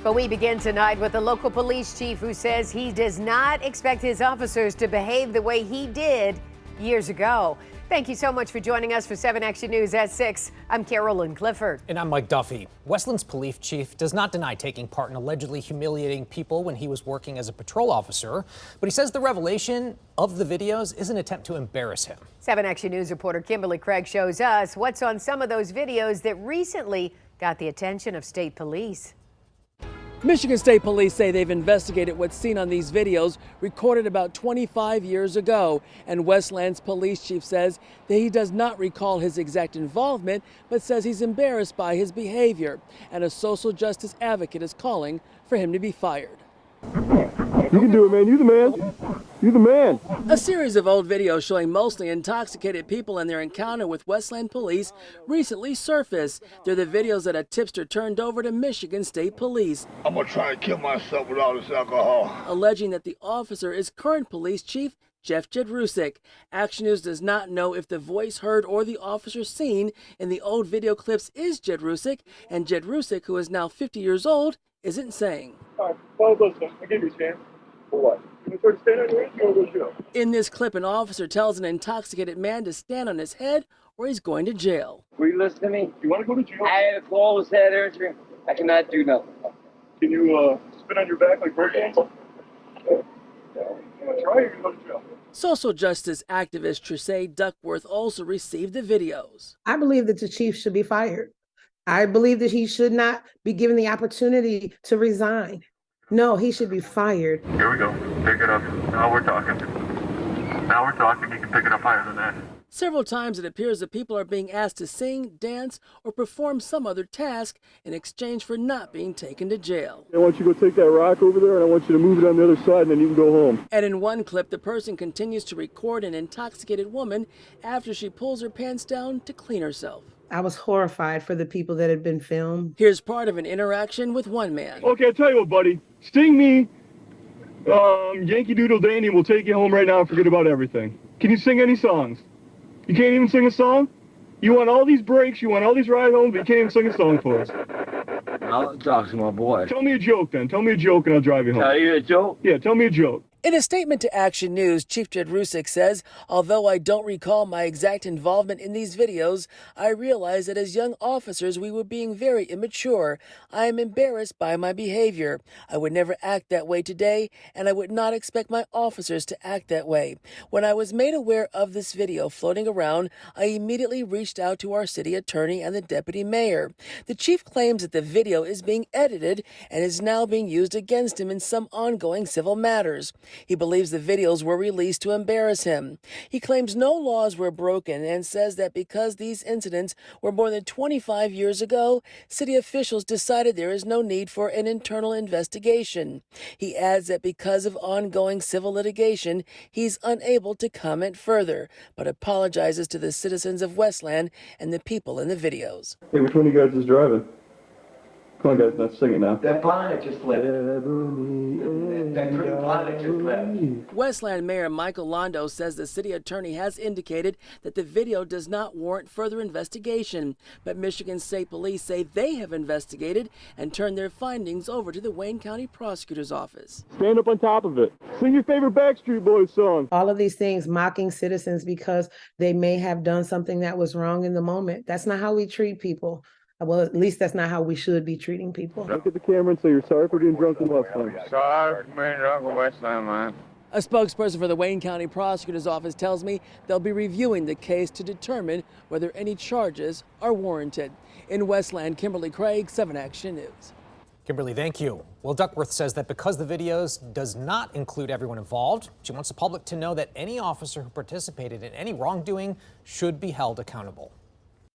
But we begin tonight with a local police chief who says he does not expect his officers to behave the way he did years ago. Thank you so much for joining us for 7 Action News at 6. I'm Carolyn Clifford. And I'm Mike Duffy. Westland's police chief does not deny taking part in allegedly humiliating people when he was working as a patrol officer, but he says the revelation of the videos is an attempt to embarrass him. 7 Action News reporter Kimberly Craig shows us what's on some of those videos that recently got the attention of state police. Michigan State Police say they've investigated what's seen on these videos recorded about 25 years ago. And Westland's police chief says that he does not recall his exact involvement, but says he's embarrassed by his behavior. And a social justice advocate is calling for him to be fired. You can do it, man. You the man. You the man. A series of old videos showing mostly intoxicated people and their encounter with Westland Police recently surfaced. They're the videos that a tipster turned over to Michigan State Police. I'm gonna try and kill myself with all this alcohol. Alleging that the officer is current police chief Jeff Jedrusik. Action News does not know if the voice heard or the officer seen in the old video clips is Jedrusik, and Jedrusik, who is now 50 years old, isn't saying. All right, follow those things. I'll give you a chance. For what? You want to stand on your head? You want to go to jail? In this clip, an officer tells an intoxicated man to stand on his head or he's going to jail. Will you listen to me? You want to go to jail? I had a closed head injury. I cannot do nothing. Can you spin on your back like bird hands? You want to try or you can go to jail? Social justice activist Trisay Duckworth also received the videos. I believe that the chief should be fired. I believe that he should not be given the opportunity to resign. No, he should be fired. Here we go. Pick it up. Now we're talking. Now we're talking. You can pick it up higher than that. Several times it appears that people are being asked to sing, dance, or perform some other task in exchange for not being taken to jail. I want you to go take that rock over there and I want you to move it on the other side and then you can go home. And in one clip, the person continues to record an intoxicated woman after she pulls her pants down to clean herself. I was horrified for the people that had been filmed. Here's part of an interaction with one man. Okay, I'll tell you what, buddy. Sting me, Yankee Doodle Dandy, we'll take you home right now and forget about everything. Can you sing any songs? You can't even sing a song? You want all these breaks, you want all these ride homes, but you can't even sing a song for us. I'll talk to my boy. Tell me a joke then. Tell me a joke and I'll drive you home. Tell you a joke? Yeah, tell me a joke. In a statement to Action News, Chief Jedrusik says, although I don't recall my exact involvement in these videos, I realize that as young officers we were being very immature. I am embarrassed by my behavior. I would never act that way today, and I would not expect my officers to act that way. When I was made aware of this video floating around, I immediately reached out to our city attorney and the deputy mayor. The chief claims that the video is being edited and is now being used against him in some ongoing civil matters. He believes the videos were released to embarrass him. He claims no laws were broken and says that because these incidents were more than 25 years ago, city officials decided there is no need for an internal investigation. He adds that because of ongoing civil litigation, he's unable to comment further, but apologizes to the citizens of Westland and the people in the videos. Hey, which one of you guys is driving? Come on, guys, let's sing it now. That planet just left. That pretty planet just left. Westland Mayor Michael Londo says the city attorney has indicated that the video does not warrant further investigation, but Michigan State Police say they have investigated and turned their findings over to the Wayne County Prosecutor's Office. Stand up on top of it. Sing your favorite Backstreet Boys song. All of these things mocking citizens because they may have done something that was wrong in the moment. That's not how we treat people. Well, at least that's not how we should be treating people. Look at the camera and say you're sorry for being drunk in Westland. Sorry for being drunk in Westland, man. A spokesperson for the Wayne County Prosecutor's Office tells me they'll be reviewing the case to determine whether any charges are warranted. In Westland, Kimberly Craig, 7 Action News. Kimberly, thank you. Well, Duckworth says that because the videos does not include everyone involved, she wants the public to know that any officer who participated in any wrongdoing should be held accountable.